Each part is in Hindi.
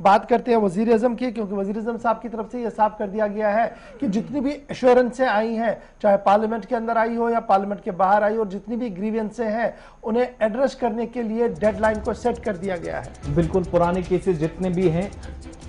बात करते हैं वजीर आजम की, क्योंकि वजीर आजम साहब की तरफ से यह साफ कर दिया गया है कि जितनी भी एश्योरेंसें आई हैं, चाहे पार्लियामेंट के अंदर आई हो या पार्लियामेंट के बाहर आई हो, और जितनी भी ग्रीवेंसें हैं उन्हें एड्रेस करने के लिए डेडलाइन को सेट कर दिया गया है। बिल्कुल, पुराने केसेस जितने भी हैं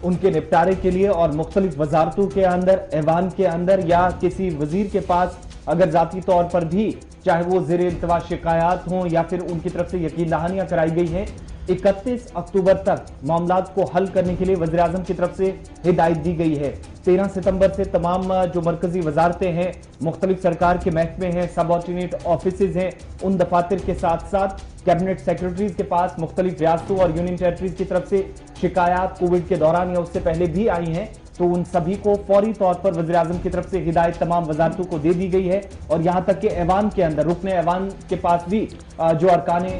उनके निपटारे के लिए और मुख्तलिफ वजारतों के अंदर, ऐवान के अंदर या किसी वजीर के पास अगर जाती तौर पर भी चाहे वो ज़ेर इल्तवा शिकायत हों या फिर उनकी तरफ से यकीन दहानियां कराई गई हैं, 31 अक्टूबर तक मामलात को हल करने के लिए वज़ीर आज़म की तरफ से हिदायत दी गई है। 13 सितंबर से तमाम जो मरकजी वजारतें हैं, मुख्तलिफ सरकार के महकमे हैं, सब ऑर्डिनेट ऑफिसेज हैं, उन दफातर के साथ साथ कैबिनेट सेक्रेटरीज के पास मुख्तलिफ रियासतों और यूनियन टेरिटरीज की तरफ से शिकायत कोविड के दौरान या उससे पहले भी आई हैं, तो उन सभी को फौरी तौर पर वज़ीर आज़म की तरफ से हिदायत तमाम वजारतों को दे दी गई है। और यहां तक कि ऐवान के अंदर रुकने ऐवान के पास भी जो अरकाने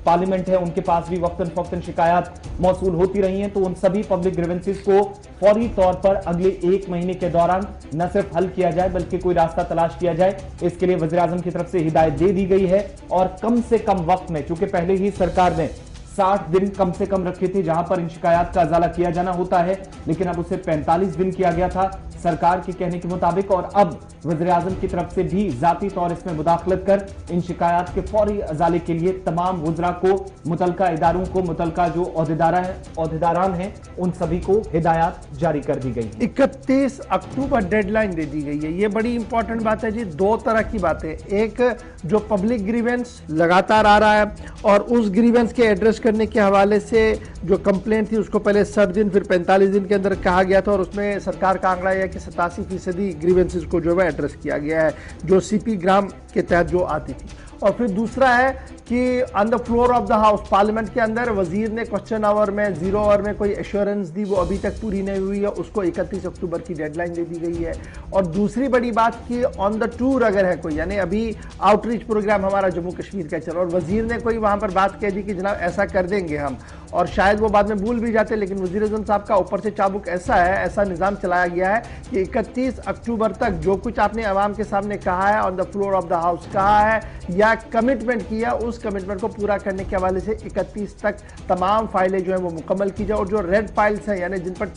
पार्लियामेंट है उनके पास भी वक्तन फौक्तन शिकायत मौसूल होती रही हैं, तो उन सभी पब्लिक ग्रीवेंसेस को फौरी तौर पर अगले 1 महीने के दौरान न सिर्फ हल किया जाए बल्कि कोई रास्ता तलाश किया जाए, इसके लिए वज़ीर आज़म की तरफ से हिदायत दे दी गई है। और कम से कम वक्त में, चूंकि पहले ही सरकार ने 60 दिन कम से कम रखे थे जहां पर इन शिकायत का अजाला किया जाना होता है, लेकिन अब उसे 45 दिन किया गया था सरकार के कहने के मुताबिक। और अब वज़ीर आज़म की तरफ से भी जाती तौर इसमें मुदाखलत कर इन शिकायत के फौरी अजाले के लिए तमाम वज़रा को, मुतलका इदारों को, मुतलका जो ओहदेदारान हैं उन सभी को हिदायत जारी कर दी गई। 31 अक्टूबर डेडलाइन दे दी गई है। ये बड़ी इंपॉर्टेंट बात है जी। दो तरह की बातें, एक जो पब्लिक ग्रीवेंस लगातार आ रहा है और उस ग्रीवेंस के एड्रेस करने के हवाले से जो कंप्लेंट थी उसको पहले 60 दिन फिर 45 दिन के अंदर कहा गया था, और उसमें सरकार का आंकड़ा यह है कि 87% ग्रीवेंसेस को जो है एड्रेस किया गया है, जो सीपी ग्राम के तहत जो आती थी। और फिर दूसरा है कि on the floor of the house parliament के अंदर वजीर ने क्वेश्चन आवर में, 0 आवर में कोई एश्योरेंस दी, वो अभी तक पूरी नहीं हुई है, उसको 31 अक्टूबर की डेडलाइन दे दी गई है। और दूसरी बड़ी बात कि ऑन द टूर अगर है कोई, यानी अभी आउटरीच प्रोग्राम हमारा जम्मू कश्मीर का चल रहा और वजीर ने कोई वहां पर बात कह दी कि जनाब ऐसा कर देंगे हम, और शायद वो बाद में भूल भी जाते, लेकिन वजीर आज़म साहब का ऊपर से चाबुक ऐसा है, ऐसा निज़ाम चलाया गया है कि 31 अक्टूबर तक जो कुछ आपने आवाम के सामने कहा है, on the floor of the house कहा है या कमिटमेंट किया, उस कमिटमेंट को पूरा करने के हवाले से 31 तक तमाम फाइलें जो है वो मुकम्मल की जाए। और जो रेड फाइल्स हैं, यानी जिन पर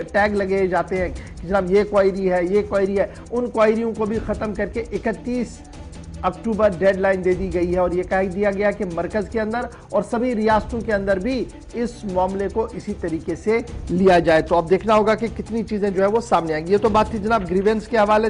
टैग लगे जाते हैं कि जनाब ये क्वायरी है, ये क्वायरी है, उन क्वायरियों को भी ख़त्म करके 31 अक्टूबर डेडलाइन दे दी गई है। और यह कह दिया गया कि मरकज़ के अंदर और सभी रियासतों के अंदर भी इस मामले को इसी तरीके से लिया जाए। तो अब देखना होगा कि कितनी चीज़ें जो है वो सामने आएंगी। ये तो बात थी जनाब ग्रीवेंस के हवाले से।